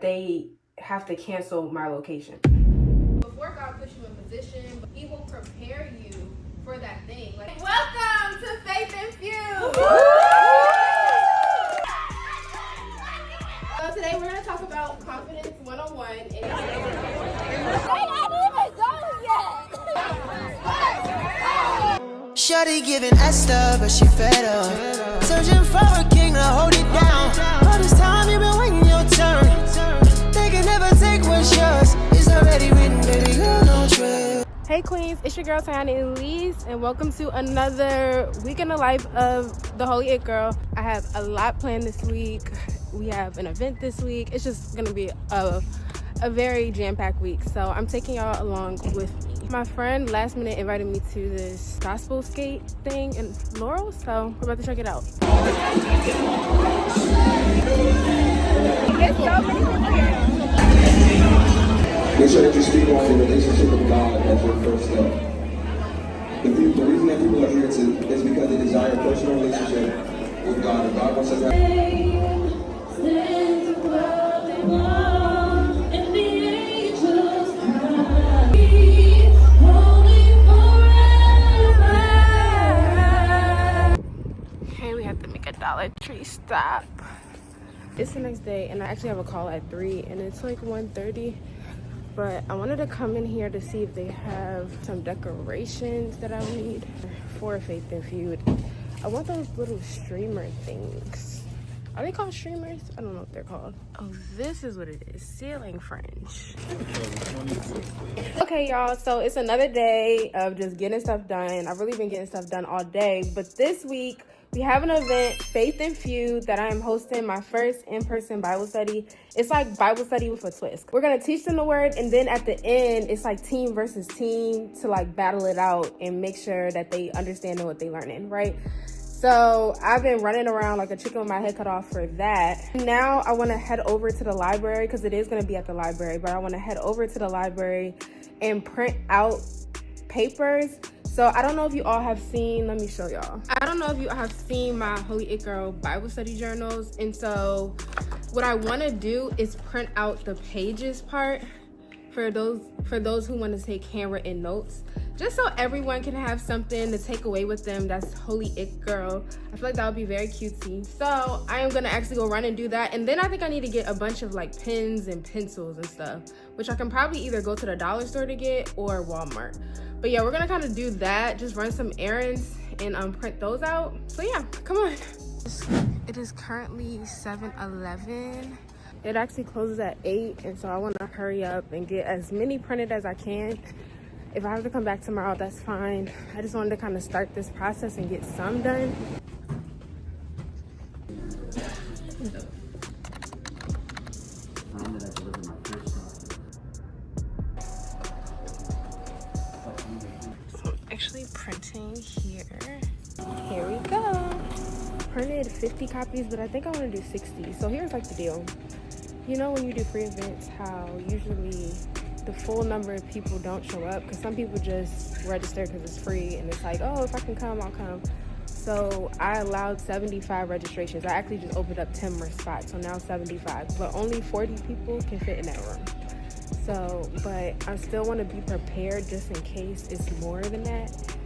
they have to cancel my location. Before God puts you in position, He will prepare you for that thing. Like, welcome to Faith Infused. So today we're gonna talk about confidence 101. Shawty giving Esther, but she fed up. Searching for a king to hold it down. All this time you been waiting your turn. They can never take what's yours. It's already written, baby girl, no trip. Hey Queens, it's your girl Tiana Elise, and welcome to another week in the life of the Holy It Girl. I have a lot planned this week. We have an event this week. It's just gonna be a very jam-packed week, so I'm taking y'all along with me. My friend last minute invited me to this gospel skate thing in Laurel, so we're about to check it out. It's so many people here. Make sure that you speak on your relationship with God as your first step. The reason that people are here is because they desire a personal relationship with God. And God wants us to Okay, we have to make a Dollar Tree stop. It's the next day, and I actually have a call at 3, and it's like 1:30. But I wanted to come in here to see if they have some decorations that I need for Faith Infused. I want those little streamer things. Are they called streamers? I don't know what they're called. Oh, this is what it is. Ceiling fringe. Okay, y'all. So it's another day of just getting stuff done. I've really been getting stuff done all day. But this week, we have an event, Faith Infused, that I am hosting my first in-person Bible study. It's like Bible study with a twist. We're going to teach them the word, and then at the end, it's like team versus team to like battle it out and make sure that they understand what they're learning, right? So I've been running around like a chicken with my head cut off for that. Now I want to head over to the library because it is going to be at the library, but I want to head over to the library and print out papers. So I don't know if you all have seen, let me show y'all. I don't know if you have seen my Holy It Girl Bible study journals. And so what I want to do is print out the pages part for those who want to take handwritten notes, just so everyone can have something to take away with them that's Holy It Girl. I feel like that would be very cutesy. So I am gonna actually go run and do that. And then I think I need to get a bunch of like pens and pencils and stuff, which I can probably either go to the dollar store to get or Walmart. But yeah, we're gonna kind of do that, just run some errands and print those out. So yeah, come on. It is currently 7:11. It actually closes at 8, and so I want to hurry up and get as many printed as I can. If I have to come back tomorrow, that's fine. I just wanted to kind of start this process and get some done. So I'm actually printing here. Here we go. Printed 50 copies, but I think I want to do 60. So here's like the deal. You know when you do free events, how usually the full number of people don't show up because some people just register because it's free and it's like, oh, if I can come, I'll come. So I allowed 75 registrations. I actually just opened up 10 more spots, so now 75, but only 40 people can fit in that room. So, but I still want to be prepared just in case it's more than that.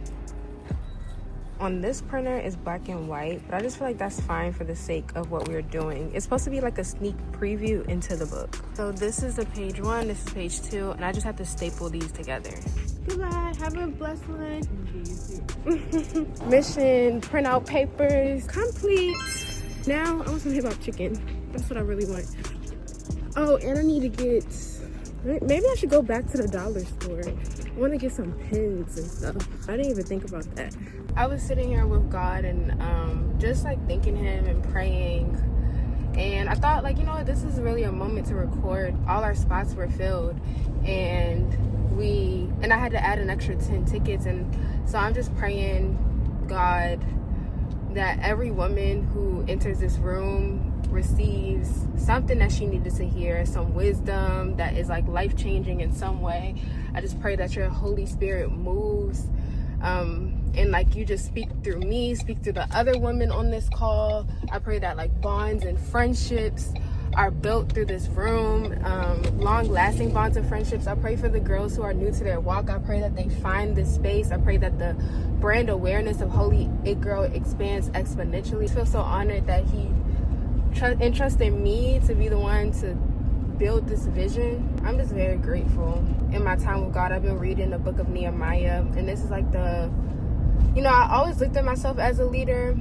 On this printer is black and white, but I just feel like that's fine for the sake of what we're doing. It's supposed to be like a sneak preview into the book. So this is the page 1, this is page 2, and I just have to staple these together. Goodbye, have a blessed one. Mission, print out papers, complete. Now I want some hip hop chicken. That's what I really want. Oh, and I need to get, maybe I should go back to the dollar store. I want to get some pens and stuff. I didn't even think about that. I was sitting here with God and just like thanking him and praying, and I thought, like, you know what, this is really a moment to record. All our spots were filled, and I had to add an extra 10 tickets, and so I'm just praying, God, that every woman who enters this room receives something that she needed to hear, some wisdom that is like life-changing in some way. I just pray that your Holy Spirit moves and like you just speak through me, speak through the other women on this call. I pray that like bonds and friendships are built through this room, long-lasting bonds of friendships. I pray for the girls who are new to their walk. I pray that they find this space. I pray that the brand awareness of Holy It Girl expands exponentially. I feel so honored that he entrusted me to be the one to build this vision. I'm just very grateful. In my time with God, I've been reading the book of Nehemiah, and this is like I always looked at myself as a leader,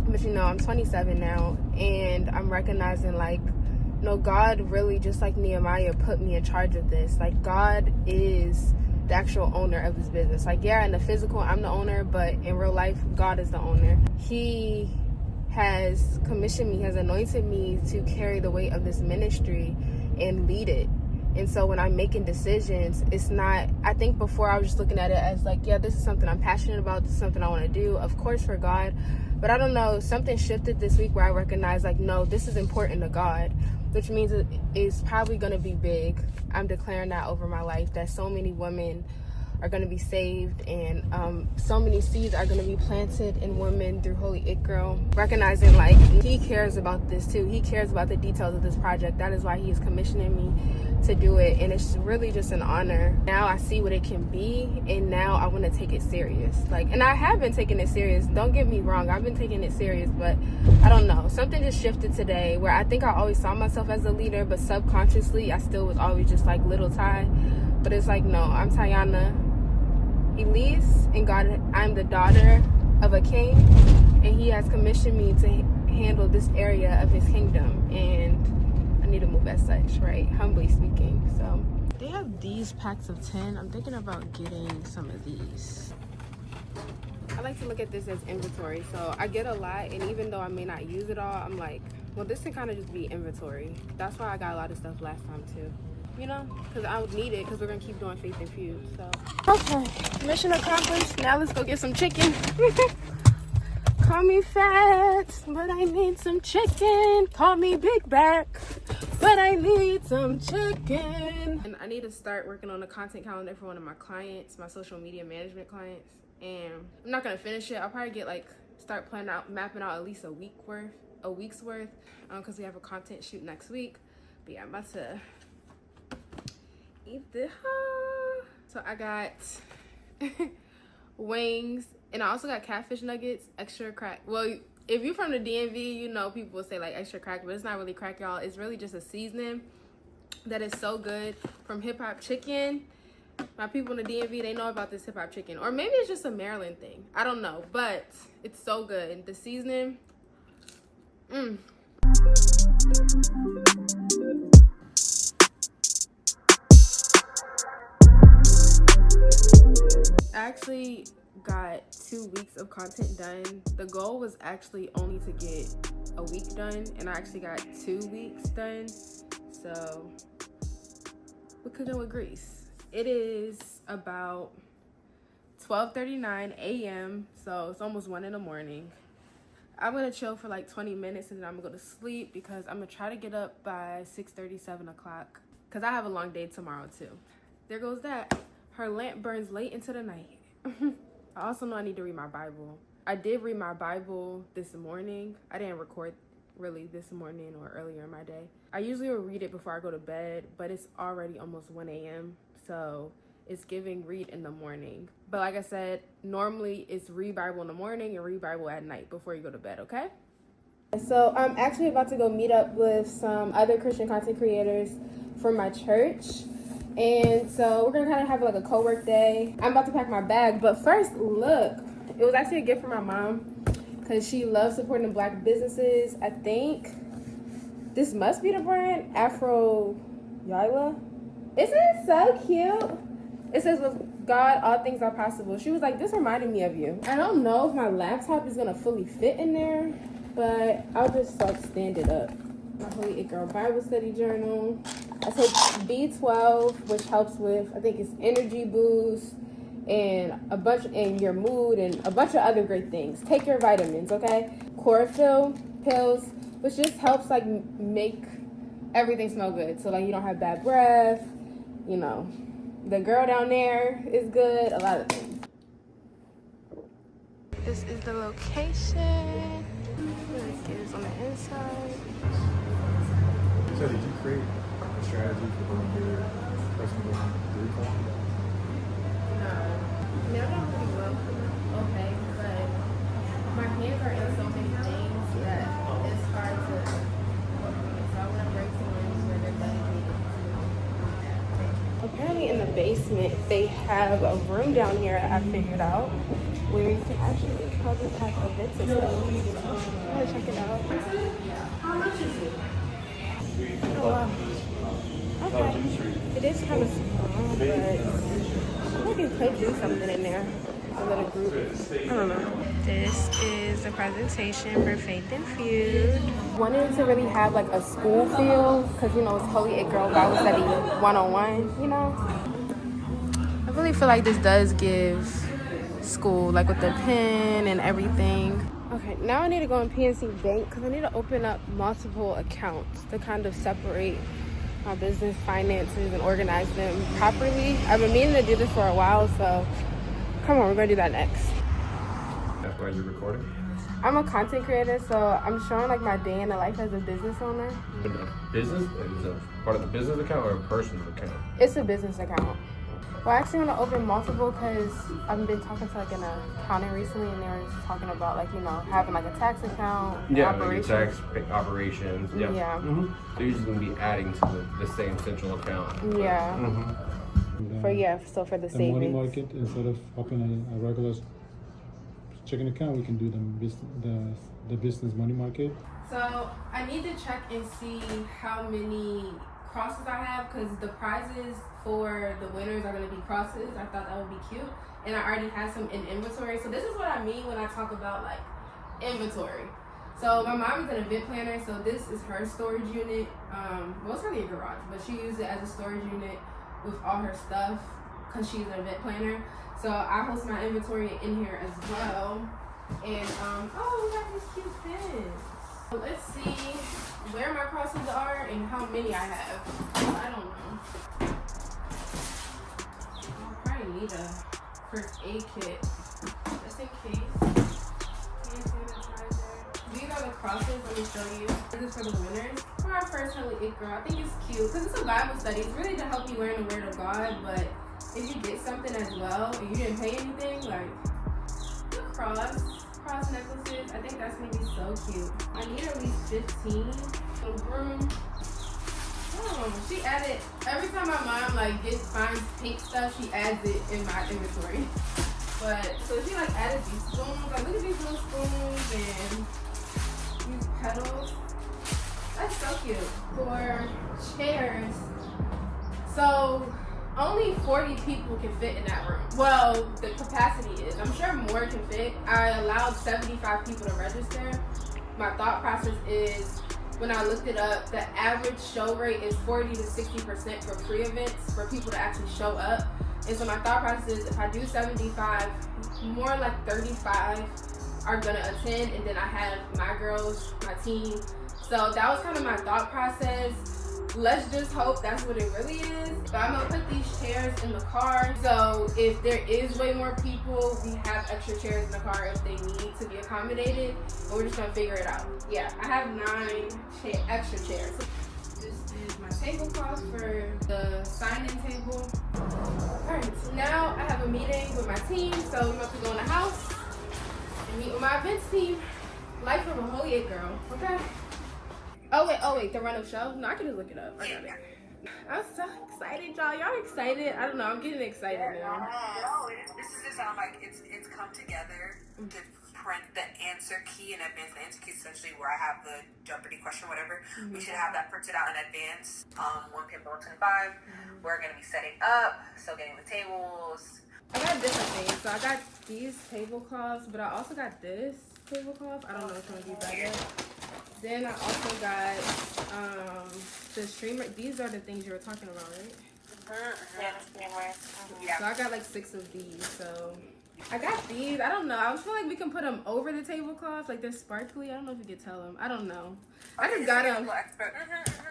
but I'm 27 now, and I'm recognizing God really, just like Nehemiah, put me in charge of this. Like, God is the actual owner of this business. In the physical, I'm the owner, but in real life, God is the owner. He has commissioned me, has anointed me to carry the weight of this ministry and lead it. And so when I'm making decisions, it's not, I think before I was just looking at it as this is something I'm passionate about, this is something I want to do, of course, for God. But I don't know, something shifted this week where I recognized no, this is important to God, which means it's probably going to be big. I'm declaring that over my life, that so many women are going to be saved, and so many seeds are going to be planted in women through Holy It Girl. Recognizing he cares about this too. He cares about the details of this project. That is why he is commissioning me to do it, and it's really just an honor. Now I see what it can be, and now I want to take it serious. And I have been taking it serious. Don't get me wrong, I've been taking it serious, but I don't know. Something just shifted today where I think I always saw myself as a leader, but subconsciously I still was always just little Ty. But it's no, I'm Tiana Elise, and God, I'm the daughter of a king, and he has commissioned me to handle this area of his kingdom, and I need to move as such, right? Humbly speaking. So they have these packs of 10. I'm thinking about getting some of these. I like to look at this as inventory. So I get a lot, and even though I may not use it all, I'm well, this can kind of just be inventory. That's why I got a lot of stuff last time too. Because I would need it, because we're going to keep doing Faith Infused. So, okay, mission accomplished. Now let's go get some chicken. Call me fat, but I need some chicken. Call me big back, but I need some chicken. And I need to start working on a content calendar for one of my clients, my social media management clients. And I'm not going to finish it. I'll probably get start mapping out at least a week's worth, because we have a content shoot next week. But yeah, I'm about to eat the So I got wings, and I also got catfish nuggets, extra crack. Well, if you're from the DMV, people will say extra crack, but it's not really crack, y'all. It's really just a seasoning that is so good from Hip Hop Chicken. My people in the DMV, they know about this Hip Hop Chicken, or maybe it's just a Maryland thing. I don't know, but it's so good. The seasoning, I actually got 2 weeks of content done. The goal was actually only to get a week done, and I actually got 2 weeks done. So we're cooking with grease. It is about 12:39 a.m. so it's almost 1 in the morning. I'm gonna chill for 20 minutes, and then I'm gonna go to sleep because I'm gonna try to get up by 6:30, 7 o'clock, because I have a long day tomorrow too. There goes that. Her lamp burns late into the night. I also know I need to read my Bible. I did read my Bible this morning. I didn't record really this morning or earlier in my day. I usually will read it before I go to bed, but it's already almost 1 a.m. So it's giving read in the morning. But like I said, normally it's read Bible in the morning and read Bible at night before you go to bed, okay? So I'm actually about to go meet up with some other Christian content creators from my church. And so we're gonna kind of have a co-work day. I'm about to pack my bag, but first, look, it was actually a gift from my mom because she loves supporting Black businesses. I think this must be the brand Afro Yila. Isn't it so cute? It says, with God, all things are possible. She was like, this reminded me of you. I don't know if my laptop is gonna fully fit in there, but I'll just stand it up. My Holy It Girl Bible Study Journal. I take B12, which helps with, I think it's energy boost and and your mood and a bunch of other great things. Take your vitamins, okay? Chlorophyll pills, which just helps make everything smell good. So you don't have bad breath, The girl down there is good, a lot of things. This is the location. Let's get this on the inside. So did you create a strategy for when your person going to recall? No. I mean, I don't really well okay, but my hands are in so many things that it's hard to work on it. So I want to break some rooms where they're dedicated to that. Apparently in the basement, they have a room down here I figured out where you can actually probably have events and stuff. I want to check it out. How much is it? Oh, wow. Okay. It is kind of small, but I think you could do something in there. A little group. I don't know. This is the presentation for Faith Infused. Wanted to really have like a school feel because, you know, it's Holy It Girl Bible Study 101, you know? I really feel like this does give school, like with the pen and everything. Okay, now I need to go in PNC Bank because I need to open up multiple accounts to kind of separate my business finances and organize them properly. I've been meaning to do this for a while, so come on, we're gonna do that next. That's why you're recording? I'm a content creator, so I'm showing like my day in the life as a business owner. Business? Is a part of the business account or a personal account? It's a business account. Well, I actually want to open multiple because I've been talking to like an accountant recently, and they were talking about like, you know, having like a tax account, Yeah, operations. like tax operations. Yeah. Yeah. Mm-hmm. So you're just gonna be adding to the same central account. Yeah. Mm-hmm. So for the The money savings. market, instead of opening a regular checking account, we can do the business money market. So I need to check and see how many crosses I have because the prizes for the winners are going to be crosses. I thought that would be cute, and I already have some in inventory. So this is what I mean when I talk about like inventory. So my mom is an event planner, so this is her storage unit. Well, it's really a garage, but she used it as a storage unit with all her stuff because she's an event planner. So I host my inventory in here as well. And oh, we got these cute pins. So let's see where my crosses are and how many I have. I don't know. I'll probably need a first aid kit just in case. Hand sanitizer. These are the crosses. Let me show you. This is for the winners. For our first Holy It Girl, I think it's cute because it's a Bible study. It's really to help you learn the Word of God, but if you get something as well and you didn't pay anything, like the cross necklaces, I think that's gonna be so cute. I need at least 15. The broom. Oh, she added every time my mom like finds pink stuff, she adds it in my inventory. But so she like added these spoons. Like look at these little spoons and these petals. That's so cute. For chairs. So only 40 people can fit in that room. Well, the capacity is. I'm sure more can fit. I allowed 75 people to register. My thought process is, when I looked it up, the average show rate is 40 to 60% for free events for people to actually show up. And so my thought process is, if I do 75, more like 35 are gonna attend, and then I have my girls, my team. So that was kind of my thought process. Let's just hope that's what it really is. But I'm gonna put these chairs in the car. So if there is way more people, we have extra chairs in the car if they need to be accommodated. And we're just gonna figure it out. Yeah, I have 9 extra chairs. This is my tablecloth for the sign-in table. Alright, now I have a meeting with my team. So we're about to go in the house and meet with my events team. Life of a Holy It Girl, okay? Oh wait, the run of show? No, I can just look it up. I got it. I'm so excited, y'all. Y'all excited? I don't know. I'm getting excited now. No, this is just like it's come together to print the answer key in advance. The answer key is essentially where I have the Jeopardy question, whatever. We should have that printed out in advance. 1 p.m. 1:25. We're gonna be setting up, so getting the tables. I got different things. So I got these tablecloths, but I also got this tablecloth. I don't know if it's gonna be better. Then I also got the streamer. These are the things you were talking about, right? Yeah. So I got like 6 of these. So I got these. I don't know. I feel like we can put them over the tablecloth. Like they're sparkly. I don't know if you could tell them. I don't know. I just got them.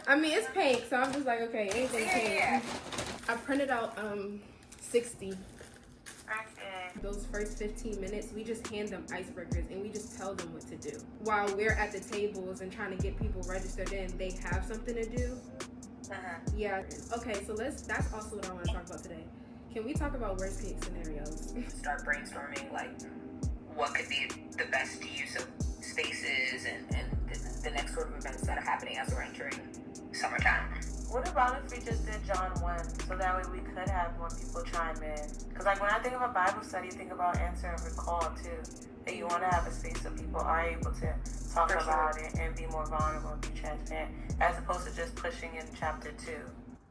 I mean, it's pink, so I'm just like, okay, anything pink. I printed out 60 Okay. Those first 15 minutes, we just hand them icebreakers and we just tell them what to do. While we're at the tables and trying to get people registered in, they have something to do. Yeah. Okay, so that's also what I want to talk about today. Can we talk about worst case scenarios? Start brainstorming like what could be the best use of spaces and the next sort of events that are happening as we're entering summertime. What about if we just did John 1, so that way we could have more people chime in? Because like when I think of a Bible study, think about answer and recall too. That you want to have a space so people are able to talk about it and be more vulnerable and be transparent, as opposed to just pushing in chapter 2.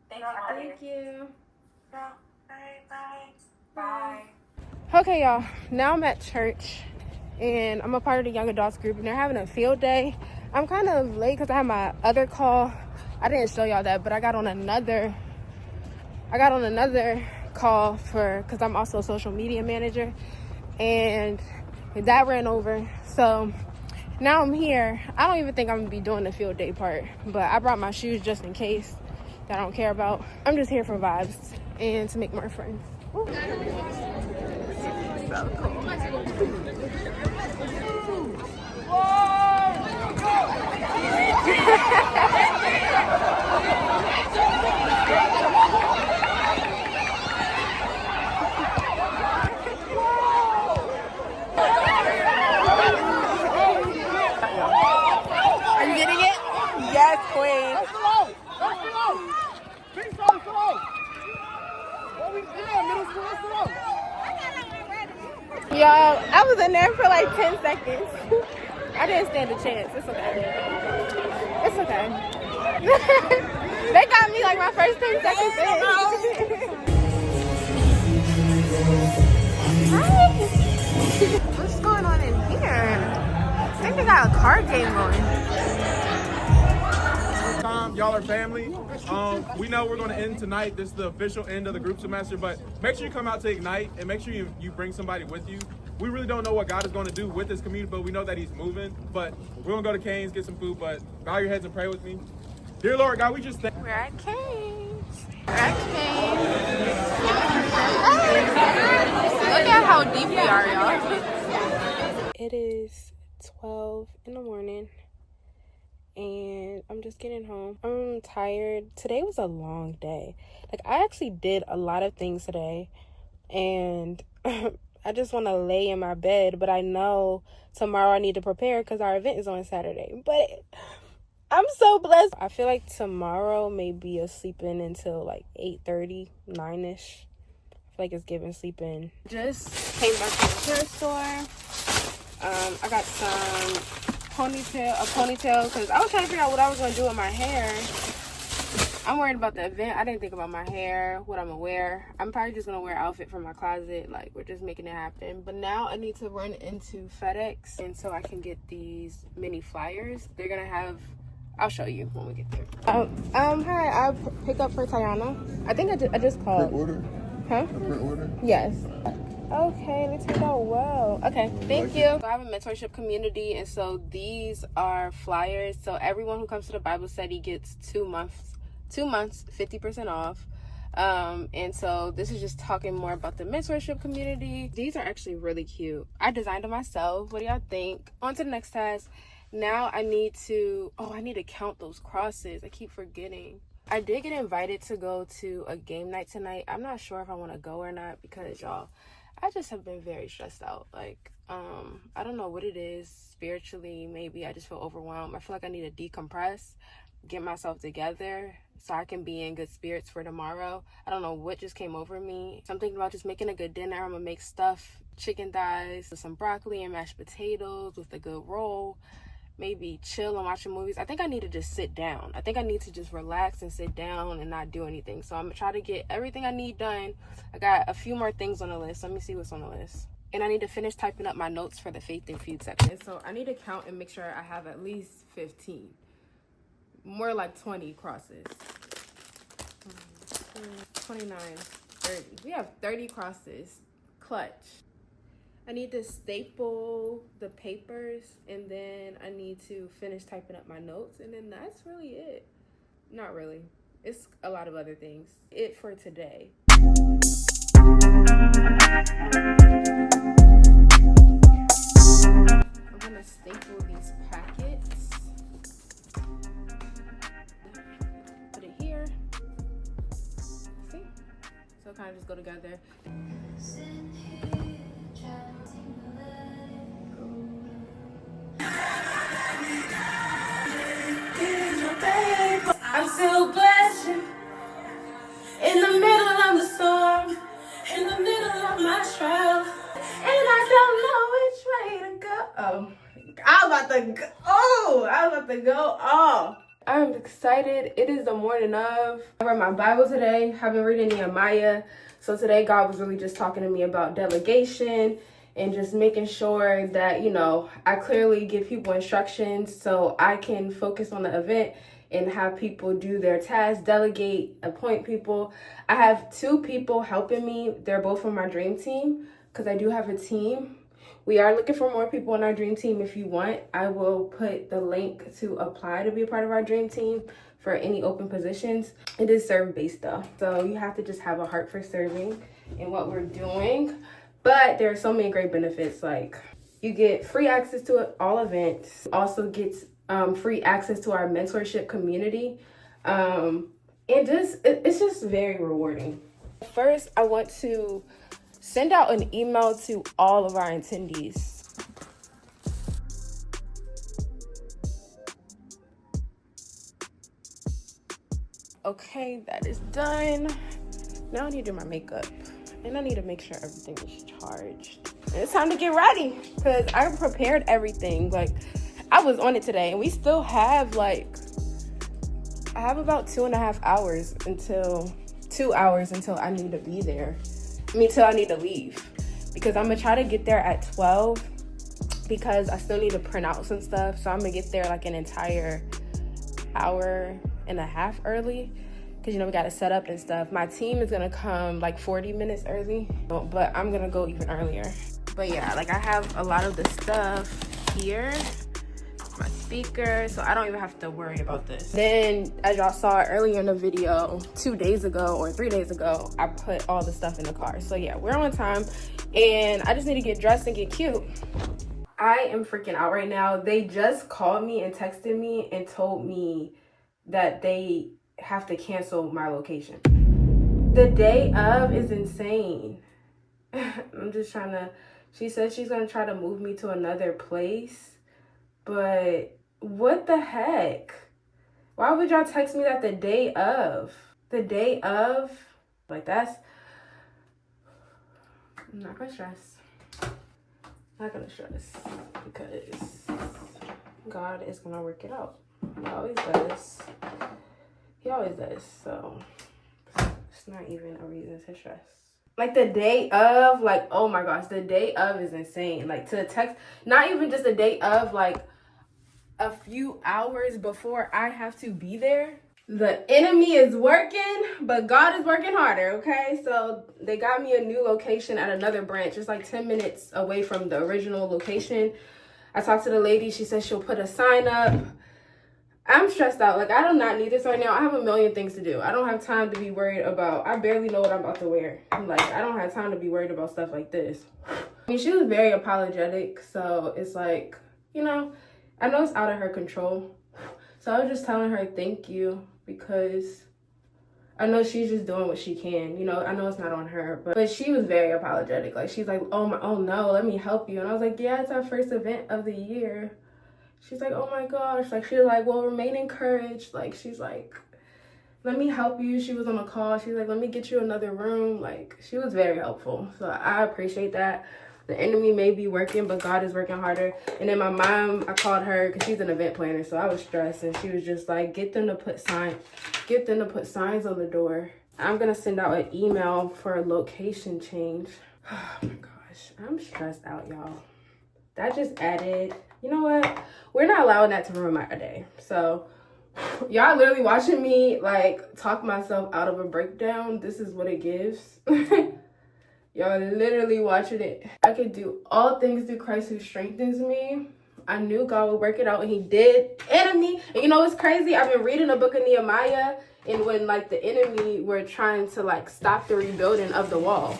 Thank you. Thank you. Bye. Okay, y'all. Now I'm at church, and I'm a part of the young adults group, and they're having a field day. I'm kind of late because I had my other call. I didn't show y'all that, but I got on another call because I'm also a social media manager, and that ran over. So now I'm here. I don't even think I'm gonna be doing the field day part, but I brought my shoes just in case that I don't care about. I'm just here for vibes and to make more friends. Ooh. So cool. Are you getting it? Yes, queen. Y'all, I was in there for like 10 seconds. I didn't stand a chance. It's okay. It's okay. They got me like my first 10 seconds in. Hi. What's going on in here? I think they got a card game going. Y'all are family. We know we're going to end tonight. This is the official end of the group semester, but make sure you come out to Ignite and make sure you bring somebody with you. We really don't know what God is going to do with this community, but we know that he's moving. But we're going to go to Cane's, get some food, but bow your heads and pray with me. Dear Lord God, we just thank you. We're at Cane's. Look at how deep we are, y'all. It is 12 in the morning. And I'm just getting home. I'm tired. Today was a long day. Like, I actually did a lot of things today. And I just want to lay in my bed. But I know tomorrow I need to prepare because our event is on Saturday. But I'm so blessed. I feel like tomorrow may be a sleep in until like 8:30, 9-ish. I feel like it's giving sleep in. Just came back from the hair store. I got some ponytail because I was trying to figure out what I was going to do with my hair. I'm worried about the event. I didn't think about my hair, what I'm going to wear. I'm probably just going to wear an outfit from my closet. Like, we're just making it happen. But now I need to run into FedEx and so I can get these mini flyers. They're going to have, I'll show you when we get there. Hi, I'll pick up for Tiana. I think I just called. Print order? Huh? A print order? Yes. Okay, they turned out well. Okay, thank you. So I have a mentorship community, and so these are flyers. So everyone who comes to the Bible study gets 2 months, 50% off. And so this is just talking more about the mentorship community. These are actually really cute. I designed them myself. What do y'all think? On to the next task. Now I need to count those crosses. I keep forgetting. I did get invited to go to a game night tonight. I'm not sure if I want to go or not because, y'all, I just have been very stressed out. Like, I don't know what it is spiritually. Maybe I just feel overwhelmed. I feel like I need to decompress, get myself together so I can be in good spirits for tomorrow. I don't know what just came over me. Something about just making a good dinner. I'm gonna make stuffed chicken thighs with some broccoli and mashed potatoes with a good roll. Maybe chill and watching movies. I think I need to just sit down. I think I need to just relax and sit down and not do anything. So I'm gonna try to get everything I need done. I got a few more things on the list. Let me see what's on the list. And I need to finish typing up my notes for the Faith and Feud section. So I need to count and make sure I have at least 15. More like 20 crosses. 29, 30. We have 30 crosses. Clutch. I need to staple the papers, and then I need to finish typing up my notes, and then that's really it. Not really. It's a lot of other things. It for today. I'm gonna staple these packets. Put it here. See? So kind of just go together. I'm still blessed in the middle of the storm, in the middle of my trial, and I don't know which way to go. Oh, I was about to go off. I'm excited. It is the morning of. I read my Bible today. I've been reading Nehemiah. So today God was really just talking to me about delegation and just making sure that, you know, I clearly give people instructions so I can focus on the event and have people do their tasks, delegate, appoint people. I have 2 people helping me. They're both from my dream team because I do have a team. We are looking for more people on our dream team. If you want, I will put the link to apply to be a part of our dream team for any open positions. It is serve-based though. So you have to just have a heart for serving in what we're doing. But there are so many great benefits. Like you get free access to all events. Also gets free access to our mentorship community. And it's just very rewarding. First, I want to send out an email to all of our attendees. Okay, that is done. Now I need to do my makeup. And I need to make sure everything is charged. And it's time to get ready because I prepared everything. Like, I was on it today and we still have I have about 2.5 hours until 2 hours until I need to be there. Till I need to leave. Because I'm gonna try to get there at 12 because I still need to print out some stuff. So I'm gonna get there like an entire hour and a half early. Because, you know, we got to set up and stuff. My team is going to come like 40 minutes early, but I'm going to go even earlier. But yeah, like I have a lot of the stuff here, my speaker, so I don't even have to worry about this. Then, as y'all saw earlier in the video, 2 days ago or 3 days ago, I put all the stuff in the car. So yeah, we're on time and I just need to get dressed and get cute. I am freaking out right now. They just called me and texted me and told me that they have to cancel my location. The day of is insane. I'm just trying to, she said she's gonna try to move me to another place, but what the heck? Why would y'all text me that the day of? The day of? Like that's, I'm not gonna stress. Not gonna stress because God is gonna work it out. He always does. He always does, so it's not even a reason to stress. Like the day of, like, oh my gosh, the day of is insane. Like to text, not even just the day of, like a few hours before I have to be there. The enemy is working, but God is working harder, okay? So they got me a new location at another branch. It's like 10 minutes away from the original location. I talked to the lady, she said she'll put a sign up. I'm stressed out. Like, I do not need this right now. I have a million things to do. I don't have time to be worried about, I barely know what I'm about to wear. Like, I don't have time to be worried about stuff like this. I mean, she was very apologetic. So it's like, you know, I know it's out of her control. So I was just telling her thank you because I know she's just doing what she can. You know, I know it's not on her, but she was very apologetic. Like, she's like, oh no, let me help you. And I was like, yeah, it's our first event of the year. She's like, oh my gosh. Like, she's like, well, remain encouraged. Like, she's like, let me help you. She was on a call. She's like, let me get you another room. Like, she was very helpful. So I appreciate that. The enemy may be working, but God is working harder. And then my mom, I called her because she's an event planner. So I was stressed. And she was just like, get them to put signs on the door. I'm going to send out an email for a location change. Oh my gosh. I'm stressed out, y'all. That just added, you know what? We're not allowing that to ruin my day. So y'all literally watching me like talk myself out of a breakdown. This is what it gives. Y'all literally watching it. I could do all things through Christ who strengthens me. I knew God would work it out, and he did. Enemy. And you know what's crazy? I've been reading the book of Nehemiah, and when like the enemy were trying to like stop the rebuilding of the wall,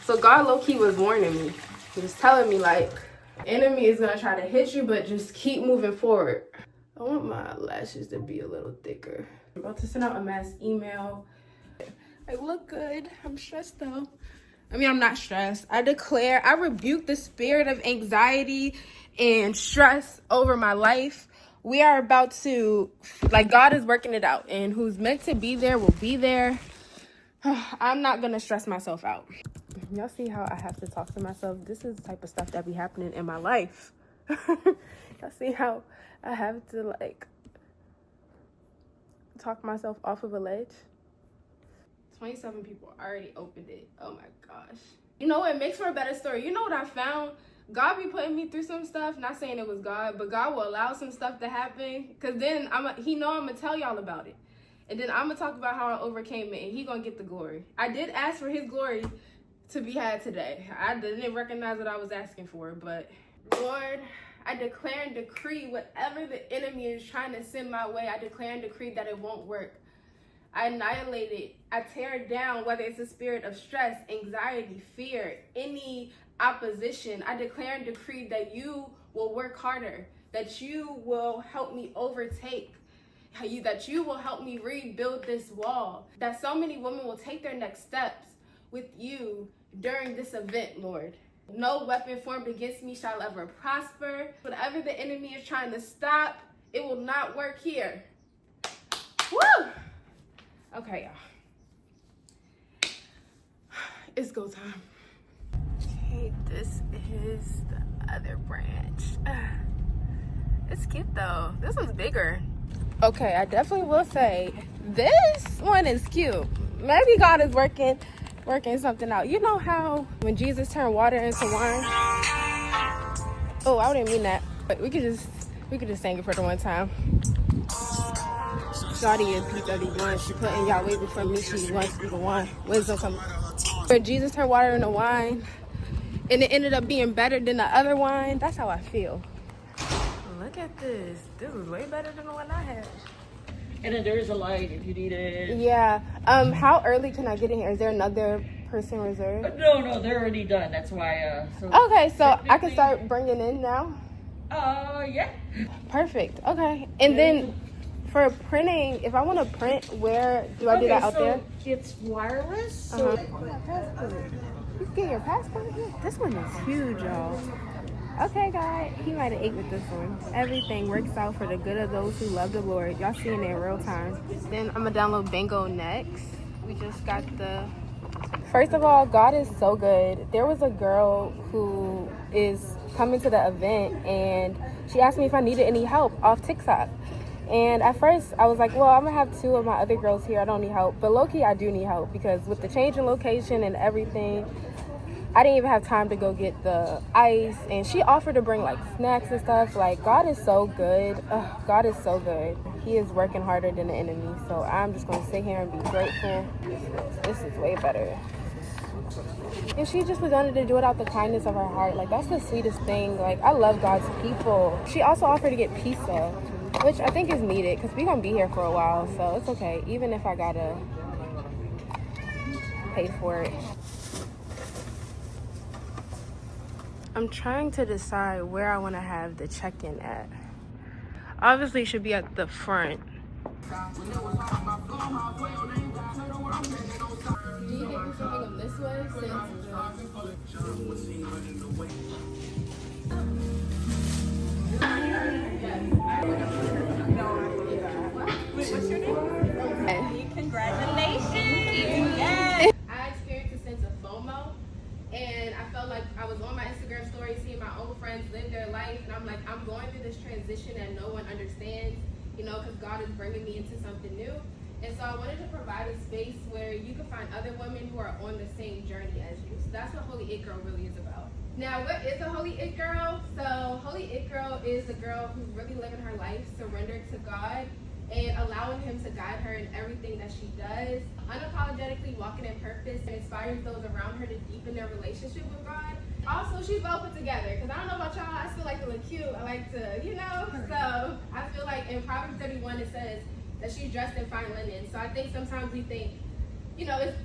So God low-key was warning me. He was telling me, like, enemy is gonna try to hit you, but just keep moving forward. I want my lashes to be a little thicker. I'm about to send out a mass email. I look good. I'm stressed though. I mean, I'm not stressed. I rebuke the spirit of anxiety and stress over my life. We are about to, like, God is working it out, and who's meant to be there will be there. I'm not gonna stress myself out. Y'all see how I have to talk to myself? This is the type of stuff that be happening in my life. Y'all see how I have to, like, talk myself off of a ledge? 27 people already opened it. Oh my gosh. You know what? It makes for a better story. You know what I found? God be putting me through some stuff. Not saying it was God, but God will allow some stuff to happen. Because then He know I'm going to tell y'all about it. And then I'm going to talk about how I overcame it. And He going to get the glory. I did ask for His glory to be had today. I didn't recognize what I was asking for. But Lord, I declare and decree whatever the enemy is trying to send my way, I declare and decree that it won't work. I annihilate it. I tear it down, whether it's a spirit of stress, anxiety, fear, any opposition. I declare and decree that you will work harder, that you will help me overtake, that you will help me rebuild this wall, that so many women will take their next steps with you during this event, Lord. No weapon formed against me shall ever prosper. Whatever the enemy is trying to stop, it will not work here. Woo! Okay, y'all. It's go time. Okay, this is the other branch. It's cute though. This one's bigger. Okay, I definitely will say this one is cute. Maybe God is working something out. You know how when Jesus turned water into wine? Oh, I didn't mean that. But we could just sing it for the one time. Shawty is P31. She putting y'all way before me. She wants to be the one. Wisdom coming. When Jesus turned water into wine, and it ended up being better than the other wine. That's how I feel. Look at this. This is way better than the one I had. And then there is a light if you need it. Yeah. How early can I get in here? Is there another person reserved? No, they're already done. That's why. Okay, so I can start bringing in now? Yeah. Perfect. Okay. And then for printing, if I want to print, where do I do that out there? It's wireless. You can get your passport here. This one is huge, y'all. Okay, God, He might have ate with this one. Everything works out for the good of those who love the Lord. Y'all seeing it in real time. Then I'm gonna download Bango next. We just got the... First of all, God is so good. There was a girl who is coming to the event, and she asked me if I needed any help off TikTok. And at first, I was like, well, I'm gonna have 2 of my other girls here. I don't need help. But low-key, I do need help because with the change in location and everything, I didn't even have time to go get the ice. And she offered to bring, like, snacks and stuff. Like, God is so good. God is so good. He is working harder than the enemy. So I'm just gonna sit here and be grateful. This is way better. And she just wanted to do it out the kindness of her heart. Like, that's the sweetest thing. Like, I love God's people. She also offered to get pizza, which I think is needed because we're gonna be here for a while, so it's okay, even if I gotta pay for it. I'm trying to decide where I want to have the check-in at. Obviously, it should be at the front. Do you think we should hang them this way What's your name? Congratulations! Yes. I experienced a sense of FOMO, and I felt like I was on my Instagram story seeing my own friends live their life, and I'm like, I'm going through this transition that no one understands, you know, because God is bringing me into something new. And so I wanted to provide a space where you can find other women who are on the same journey as you. So that's what Holy It Girl really is about. Now, what is a Holy It Girl? So Holy It Girl is a girl who's really living her life surrendered to God and allowing Him to guide her in everything that she does, unapologetically walking in purpose and inspiring those around her to deepen their relationship with God. Also, she's well put together, because I don't know about y'all, I feel like to look cute. I like to, you know, so I feel like in Proverbs 31 it says that she's dressed in fine linen. So I think sometimes we think, you know, it's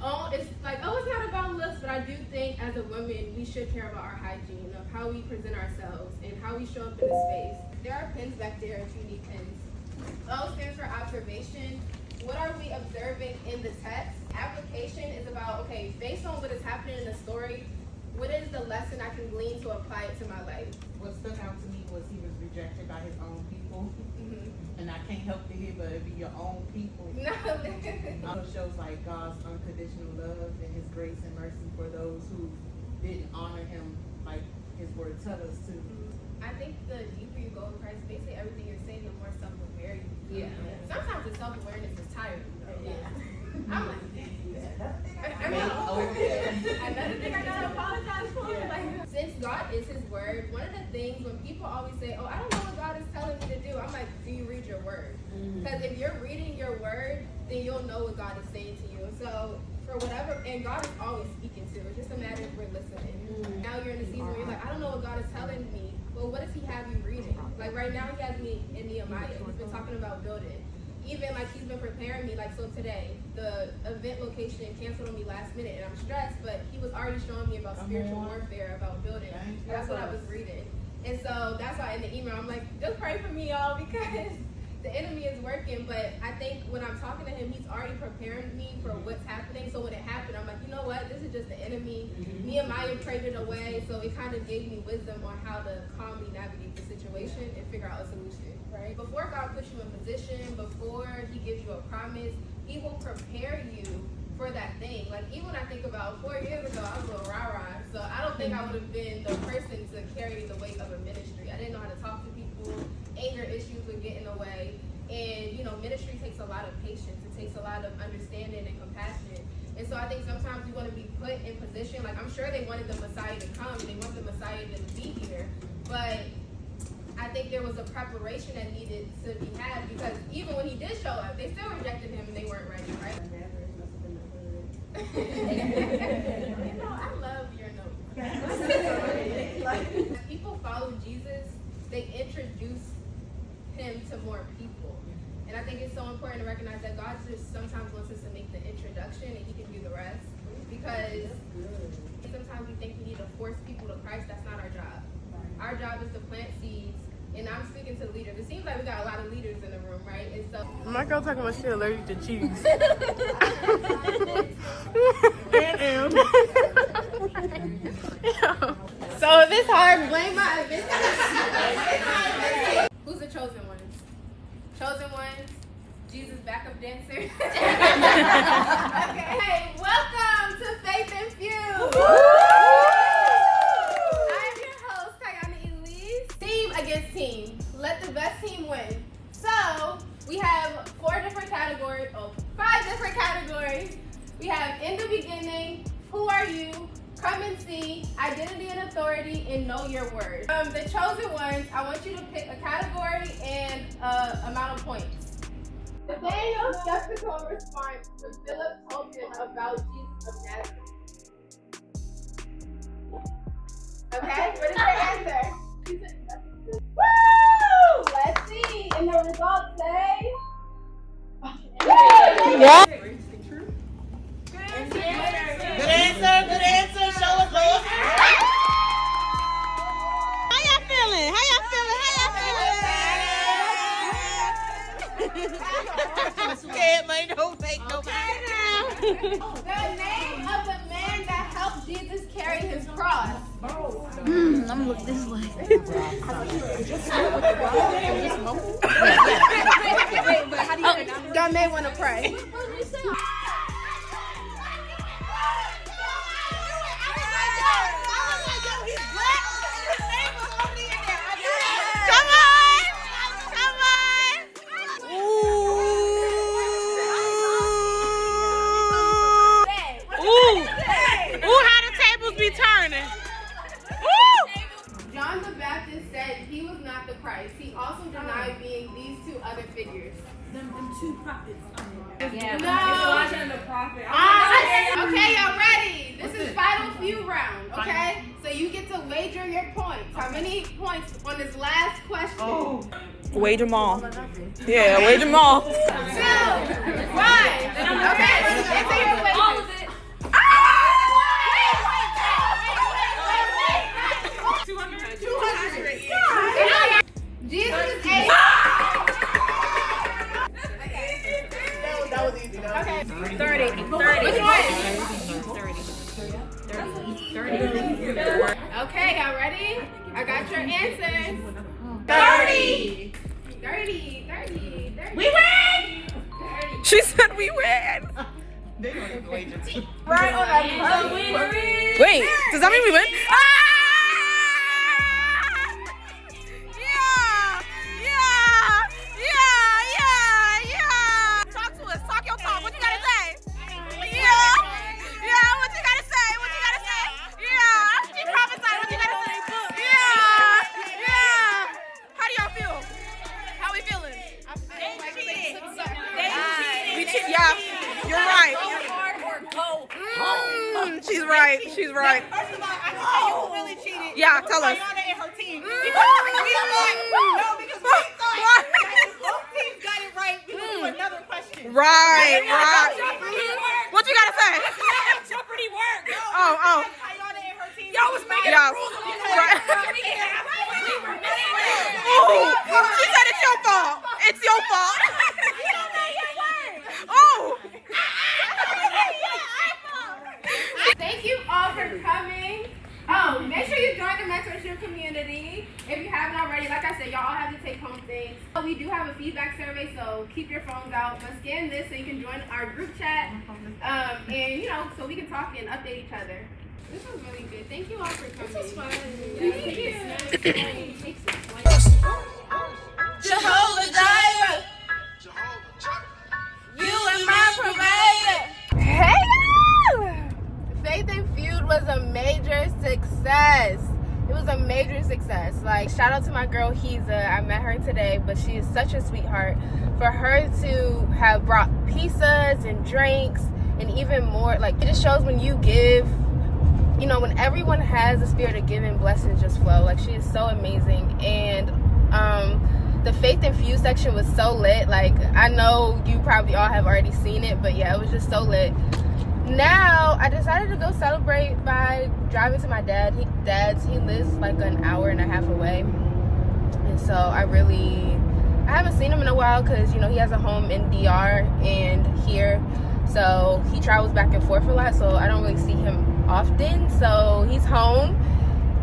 like, oh, it's not about looks, but I do think as a woman, we should care about our hygiene, of how we present ourselves and how we show up in the space. There are pens back there if you need pens. O stands for observation. What are we observing in the text? Application is about, okay, based on what is happening in the story, what is the lesson I can glean to apply it to my life? What stuck out to me was he was rejected by his own people. And I can't help to hear, but it be your own people. No. Also shows like God's unconditional love and his grace and mercy for those who didn't honor him like his word tells us to. I think the deeper you go in Christ, basically everything you're saying, the more self-aware you become. Yeah. Sometimes the self-awareness is tiring. Yeah. I'm like, another thing I gotta apologize for. Like, since God is his word, one of the things when people always say, oh, I don't know what God is telling me to do, I'm like, do you read your word? Because if you're reading your word, then you'll know what God is saying to you. So for whatever, and God is always speaking to. It's just a matter of we're listening. Now you're in the season where you're like, I don't know what God is telling me. Well, what does he have you reading? Like right now he has me in Nehemiah. He's been talking about building. Even like he's been preparing me, like so today, the event location canceled on me last minute and I'm stressed, but he was already showing me about spiritual warfare, about building. That's what I was reading. And so that's why in the email I'm like, just pray for me, y'all, because the enemy is working. But I think when I'm talking to him, he's already preparing me for what's happening. So when it happened, I'm like, you know what? This is just the enemy. Nehemiah prayed it away, so it kind of gave me wisdom on how to calmly navigate the situation and figure out a solution, right? Before God puts you in position, before he gives you a promise, he will prepare you for that thing. Like even when I think about 4 years ago, I was a little rah-rah. So I don't think I would have been the person to carry the weight of a ministry. I didn't know how to talk to people. Anger issues would get in the way. And, you know, ministry takes a lot of patience. It takes a lot of understanding and compassion. And so I think sometimes we want to be put in position. Like, I'm sure they wanted the Messiah to come. They want the Messiah to be here. But I think there was a preparation that needed to be had because even when he did show up, they still rejected him and they weren't ready, right? You know, I love your notes. People follow Jesus, they introduce him to more people. And I think it's so important to recognize that God just sometimes wants us to make the introduction and he can do the rest. Because sometimes we think we need to force people to Christ. That's not our job. Our job is to plant seeds. And I'm speaking to leaders. It seems like we got a lot of leaders in the room, right? And so My girl talking about she allergic to cheese. So if it's hard, blame my event. Who's the chosen ones? Chosen ones? Jesus backup dancer? Okay. Hey, welcome to Faith Infused. I'm your host, Kayana Elise. Team against team. Let the best team win. So we have 5 different categories. We have in the beginning, who are you? Come and see, identity and authority, and know your word. The chosen ones, I want you to pick a category and amount of points. Nathaniel's skeptical response when Philip told him about Jesus of Nazareth. Okay, what is your answer? Woo! Let's see. And the results say. Yeah. Good answer. Show us love. How y'all feeling? Scared, man. Don't take no The name of the man that helped Jesus carry his cross. I'm gonna look this way. Y'all may want to pray. John the Baptist said he was not the Christ. He also denied being these 2 other figures. Them 2 prophets. Yeah, No. Elijah and the prophet. Okay, y'all ready? This is final few round, okay? So you get to wager your points. How many points on this last question? Wager them all. Yeah, wager them all. 2, 1. Okay, answer your wager. Okay, y'all ready? I got your answers. 30. 30. 30. 30. We win! 30. She said we win. Right on that. Wait, does that mean we win? Yeah. Talk to us. Talk your talk. What you gotta say? Yeah. What you gotta say? Yeah. She prophesied. What you gotta say? Yeah. How do y'all feel? How we feeling? We cheated. Yeah. You're right. She's right. First of all, I can tell you who really cheated. Yeah, tell us. Ayana and her team. Because we thought that both teams got it right. We will do another question. Right. What you gotta say? Jeopardy work. Oh. Ayana and her team. Y'all was making rules. Right. She said it's your fault. It's your fault. Oh. Thank you all for coming. Oh, make sure you join the mentorship community. If you haven't already, like I said, y'all all have to take home things. We do have a feedback survey, so keep your phones out. But scan this so you can join our group chat. And, so we can talk and update each other. This was really good. Thank you all for coming. This was fun. Thank you. Jehovah Jireh. You and my provider. Hey, Faith and Feud was a major success. It was a major success. Like, shout out to my girl Hiza. I met her today, but she is such a sweetheart. For her to have brought pizzas and drinks and even more, like, it just shows when you give, when everyone has the spirit of giving, blessings just flow. Like, she is so amazing. And the Faith and Feud section was so lit. Like, I know you probably all have already seen it, but yeah, it was just so lit. Now I decided to go celebrate by driving to my dad's. He lives like an hour and a half away, and so I haven't seen him in a while because he has a home in DR and here, so he travels back and forth a lot, so I don't really see him often. So he's home.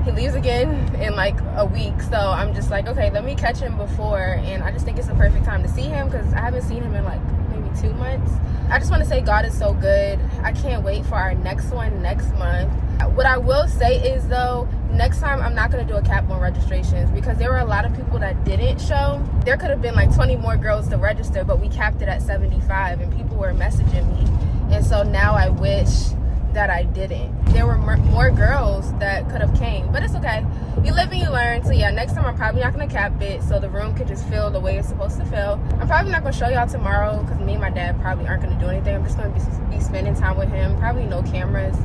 He leaves again in like a week, so I'm just like, okay, let me catch him before. And I just think it's the perfect time to see him because I haven't seen him in like maybe 2 months. I just want to say God is so good. I can't wait for our next one next month. What I will say is, though, next time I'm not going to do a cap on registrations because there were a lot of people that didn't show. There could have been like 20 more girls to register, but we capped it at 75 and people were messaging me. And so now I wish that I didn't. There were more girls that could have came, but it's okay. You live and you learn. So yeah, next time I'm probably not gonna cap it so the room can just feel the way it's supposed to feel. I'm probably not gonna show y'all tomorrow because me and my dad probably aren't gonna do anything. I'm just gonna be spending time with him, probably no cameras.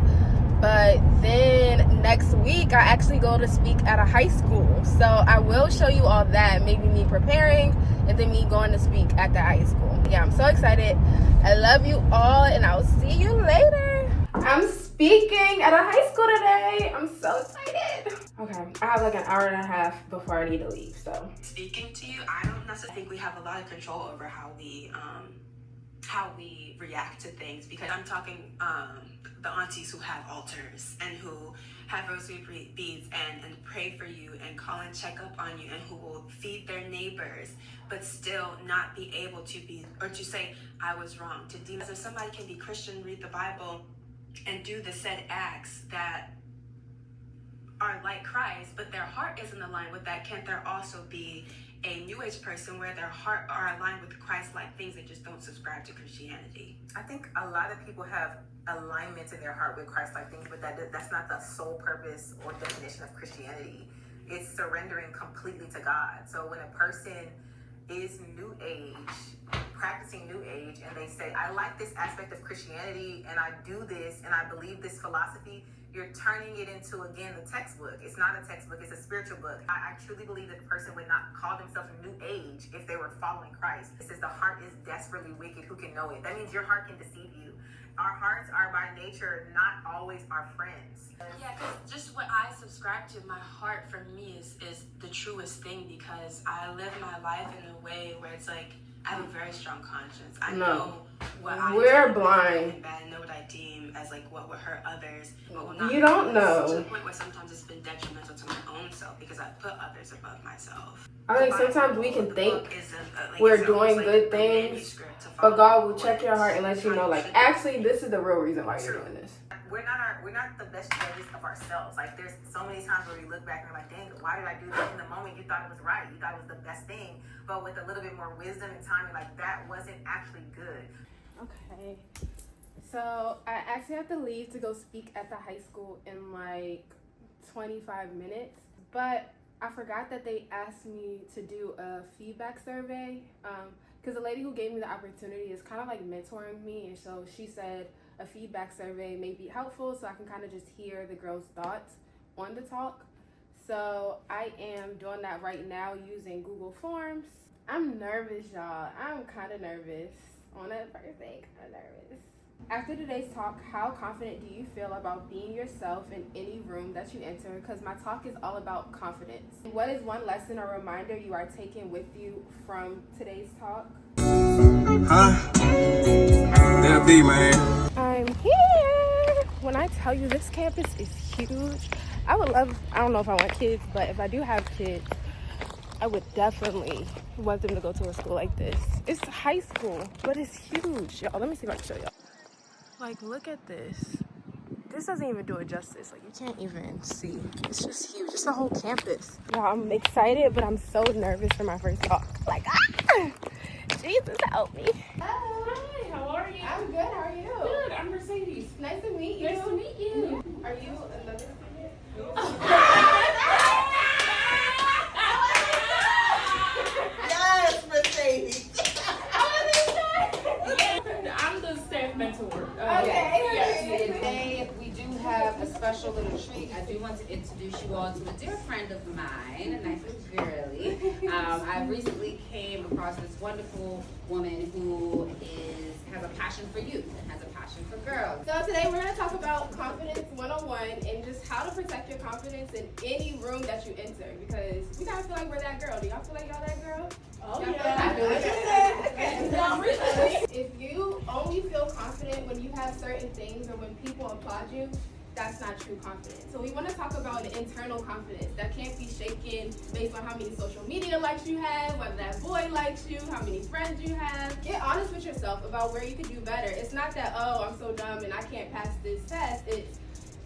But then next week I actually go to speak at a high school, so I will show you all that, maybe me preparing and then me going to speak at the high school. Yeah, I'm so excited. I love you all and I'll see you later. I'm speaking at a high school today. I'm so excited. Okay, I have like an hour and a half before I need to leave, so. Speaking to you, I don't necessarily think we have a lot of control over how we react to things, because I'm talking the aunties who have altars and who have rosary beads and pray for you and call and check up on you and who will feed their neighbors but still not be able to be, or to say, I was wrong, to demonize. If somebody can be Christian, read the Bible, and do the said acts that are like Christ, but their heart isn't aligned with that, can't there also be a New Age person where their heart are aligned with Christ-like things and just don't subscribe to Christianity? I think a lot of people have alignment in their heart with Christ-like things, but that's not the sole purpose or definition of Christianity. It's surrendering completely to God. So when a person is New Age, practicing New Age, and they say, I like this aspect of Christianity and I do this and I believe this philosophy, you're turning it into, again, the textbook. It's not a textbook, it's a spiritual book. I truly believe that the person would not call themselves New Age if they were following Christ. It says the heart is desperately wicked, who can know it? That means your heart can deceive you. Our hearts are by nature not always our friends. Yeah, because just what I subscribe to, my heart for me is the truest thing, because I live my life in a way where it's like, I have a very strong conscience. I know what I We're deem blind. and bad, nor what I deem as like what would hurt others, what will not. You don't To know. the point where sometimes it's been detrimental to my own self because I put others above myself. I think sometimes we can think we're doing good things, but God will check your heart and let you know, like, actually, this is the real reason why you're doing this. We're not the best judges of ourselves. Like, there's so many times where we look back and we're like, dang, why did I do that? In the moment, you thought it was right. You thought it was the best thing. But with a little bit more wisdom and time, you're like, that wasn't actually good. Okay. So I actually have to leave to go speak at the high school in like 25 minutes. But I forgot that they asked me to do a feedback survey. Because the lady who gave me the opportunity is kind of like mentoring me. And so she said a feedback survey may be helpful so I can kind of just hear the girls' thoughts on the talk. So I am doing that right now using Google Forms. I'm nervous, y'all. I'm kind of nervous. On that first day, kind of nervous. After today's talk, how confident do you feel about being yourself in any room that you enter? Because my talk is all about confidence. What is one lesson or reminder you are taking with you from today's talk? Huh? There be, man. I'm here. When I tell you this campus is huge, I don't know if I want kids, but if I do have kids, I would definitely want them to go to a school like this. It's high school, but it's huge. Y'all, let me see if I can show y'all. Like, look at this. This doesn't even do it justice. Like, you can't even see. It's just huge. It's the whole campus. Y'all, I'm excited, but I'm so nervous for my first talk. Like, Jesus, help me. Hi, how are you? I'm good. How are you? Good. I'm Mercedes. Nice to meet you. Nice to meet you. Are you another student? Yes, Mercedes. I'm the staff mentor. Okay. Yes. Today we do have a special little treat. I do want to introduce you all to a dear friend of mine, a nice little girly. I recently came across this wonderful woman who has a passion for youth and has a passion for girls. So today we're going to talk about confidence 101 and just how to protect your confidence in any room that you enter, because we gotta feel like we're that girl. Do y'all feel like y'all that girl? Oh, y'all yeah. feel like Okay. Not really. If you only feel confident when you have certain things or when people applaud you, that's not true confidence. So we want to talk about an internal confidence that can't be shaken based on how many social media likes you have, whether that boy likes you, how many friends you have. Get honest with yourself about where you could do better. It's not that, oh, I'm so dumb and I can't pass this test. It's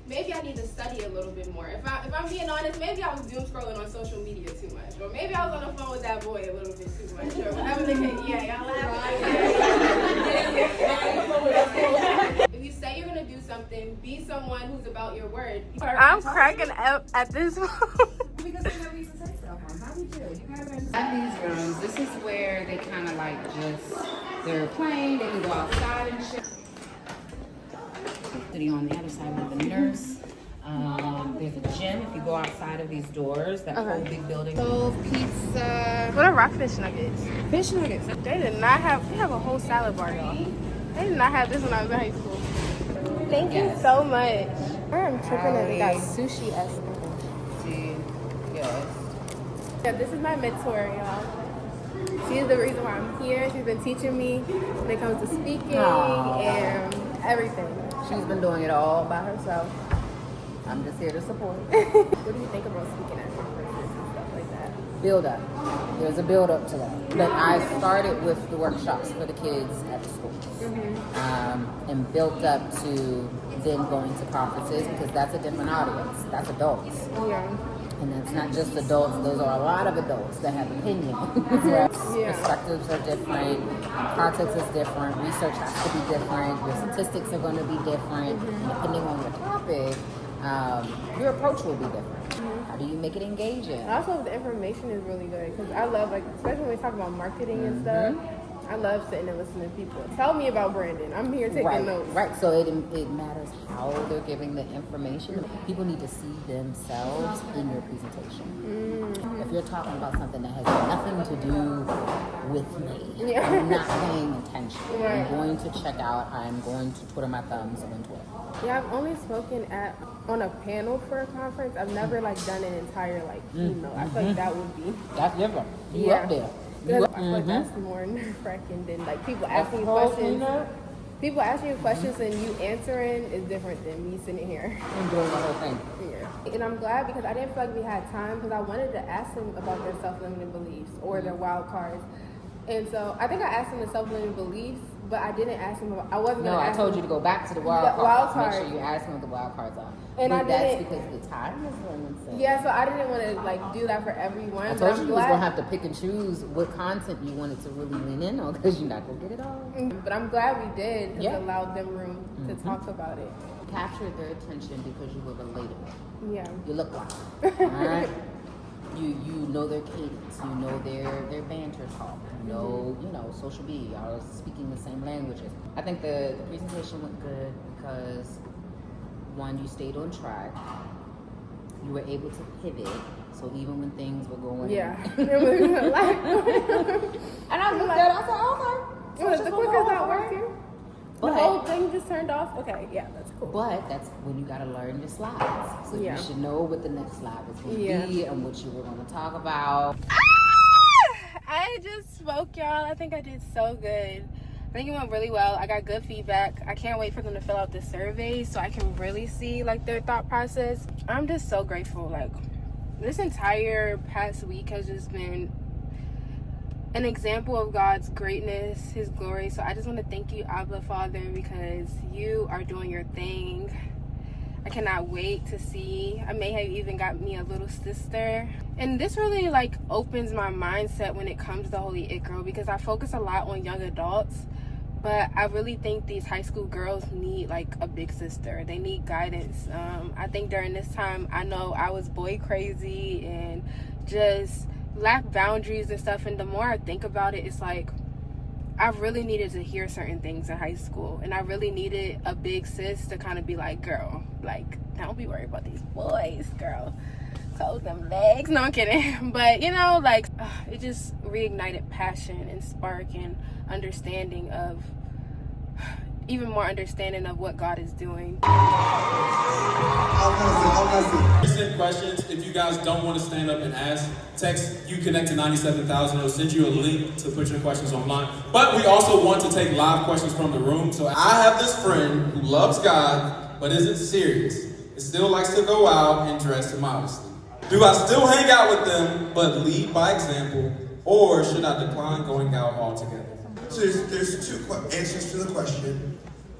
maybe I need to study a little bit more. If I'm being honest, maybe I was doom scrolling on social media too much. Or maybe I was on the phone with that boy a little bit too much. Or whatever the case. Yeah, y'all laugh. If you say you're going to do something, be someone who's about your word. I'm cracking up at this one. Because they never used to say stuff on. How we do? You guys understand these rooms. This is where they kind of like they're playing. They can go outside and shit. On the other side with the nurse. There's a gym if you go outside of these doors. That whole big building. Stove, pizza. What are rockfish nuggets? Fish nuggets. They did not have, we have a whole salad bar, y'all. They did not have this when I was in high school. Thank you so much. I'm tripping that they got sushi as Yes. Yeah, this is my mentor, y'all. She's the reason why I'm here. She's been teaching me when it comes to speaking and everything. She's been doing it all by herself. I'm just here to support. What do you think about speaking at conferences and stuff like that? Build up. There's a build up to that. But I started with the workshops for the kids at the schools. And built up to then going to conferences because that's a different audience. That's adults. Yeah. And that's not just adults, those are a lot of adults that have opinions. Perspectives are different, context is different, research has to be different, your statistics are going to be different, and depending on your topic, your approach will be different. How do you make it engaging? Also, the information is really good because I love, like, especially when we talk about marketing and stuff, I love sitting and listening to people. Tell me about Brandon. I'm here taking notes. Right, so it matters how they're giving the information. People need to see themselves in your presentation. If you're talking about something that has nothing to do with me, I'm not paying attention. I'm going to check out. I'm going to twiddle my thumbs on Twitter. Yeah, I've only spoken on a panel for a conference. I've never done an entire keynote. I feel like that would be. That's different. You up there. Because I feel like that's more nerve-wracking than like people asking you questions. People asking you questions and you answering is different than me sitting here and doing the whole thing. Yeah. And I'm glad because I didn't feel like we had time because I wanted to ask them about their self-limiting beliefs or their wild cards. And so I think I asked them the self-limiting beliefs, but I didn't ask them about, I wasn't going to ask them. No, I told you to go back to the wild cards. Make sure you ask them what the wild cards are. And that's because the time is limited. Yeah, so I didn't want to like do that for everyone. I told you was gonna have to pick and choose what content you wanted to really lean in on because you're not gonna get it all. But I'm glad we did because it allowed them room to talk about it. Capture their attention because you were relatable. Yeah. You look like them. All right. You know their cadence. You know their banter talk. You know social media. Y'all are speaking the same languages. I think the presentation went good because one, you stayed on track. You were able to pivot. So even when things were going, and I looked at it. I said, okay. Was the clicker's not working? The whole thing just turned off. Okay, yeah, that's cool. But that's when you gotta learn your slides. So you should know what the next slide is going to be and what you were going to talk about. I just spoke, y'all. I think I did so good. I think it went really well. I got good feedback. I can't wait for them to fill out the survey so I can really see like their thought process. I'm just so grateful. Like this entire past week has just been an example of God's greatness, his glory. So I just want to thank you, Abba Father, because you are doing your thing. I cannot wait to see. I may have even got me a little sister. And this really like opens my mindset when it comes to Holy It Girl because I focus a lot on young adults. But I really think these high school girls need like a big sister. They need guidance. I think during this time, I know I was boy crazy and just lacked boundaries and stuff. And the more I think about it, it's like I really needed to hear certain things in high school. And I really needed a big sis to kind of be like, girl, like, don't be worried about these boys, girl. Close them legs. No, I'm kidding. But, you know, like, it just reignited passion and spark and understanding of, even more understanding of what God is doing. Send questions. If you guys don't want to stand up and ask, text You Connect to 97,000. It'll send you a link to put your questions online. But we also want to take live questions from the room. So I have this friend who loves God, but isn't serious. And still likes to go out and dress immodestly. Do I still hang out with them, but lead by example? Or should I decline going out altogether? So there's two answers to the question.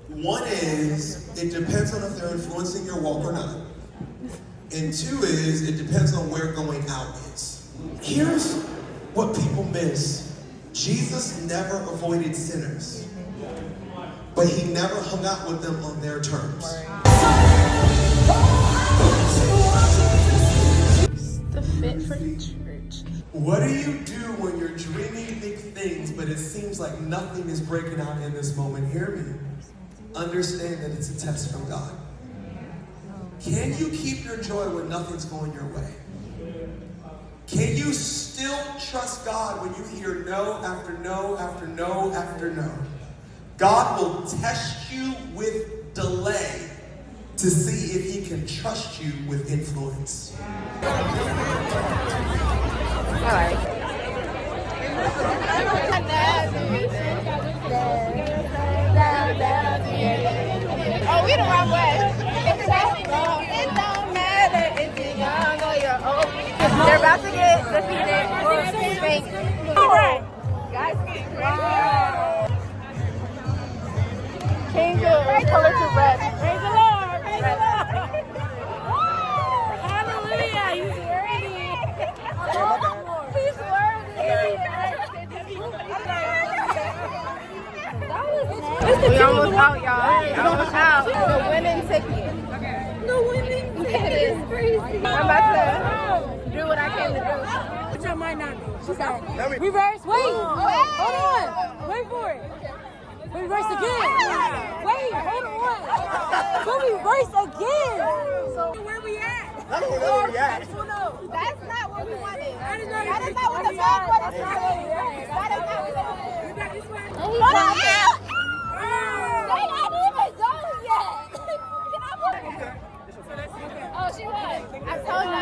One is, it depends on if they're influencing your walk or not. And two is, it depends on where going out is. Here's what people miss. Jesus never avoided sinners, but he never hung out with them on their terms. The fit for church. What do you do when you're dreaming big things, but it seems like nothing is breaking out in this moment? Hear me. Understand that it's a test from God. Can you keep your joy when nothing's going your way? Can you still trust God when you hear no after no after no after no? God will test you with delay to see if he can trust you with influence. All right. Oh, we the wrong way. It don't matter if you're young or you're old. They're about to get defeated or spanked. Guys, King of color to red. Praise the Lord. Praise the Lord. Hallelujah. He's worthy. He's worthy. We almost out, y'all. We almost out. The winning ticket. The winning ticket is crazy. I'm about to do what I came to do. Which I might not do. She's out. Reverse. Wait. Hold on. Wait for it. Reverse again. Wait. Hold on. But reverse again. So where we at? I don't know where we at. That's not what we wanted. That is not what the song was. That is not what we wanted. You got this one? Hold on. They not even done yet. Oh, she was. I told you.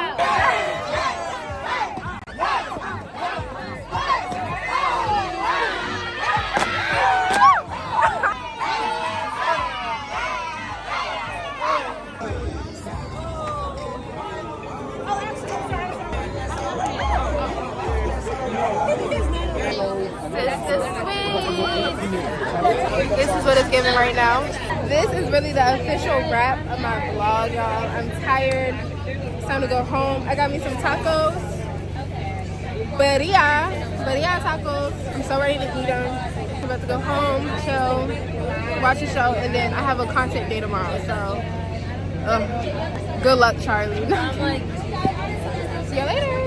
Thanksgiving right now. This is really the official wrap of my vlog, y'all. I'm tired. It's time to go home. I got me some tacos. Birria tacos. I'm so ready to eat them. I'm about to go home, chill, watch the show, and then I have a content day tomorrow. So, good luck, Charlie. See you later.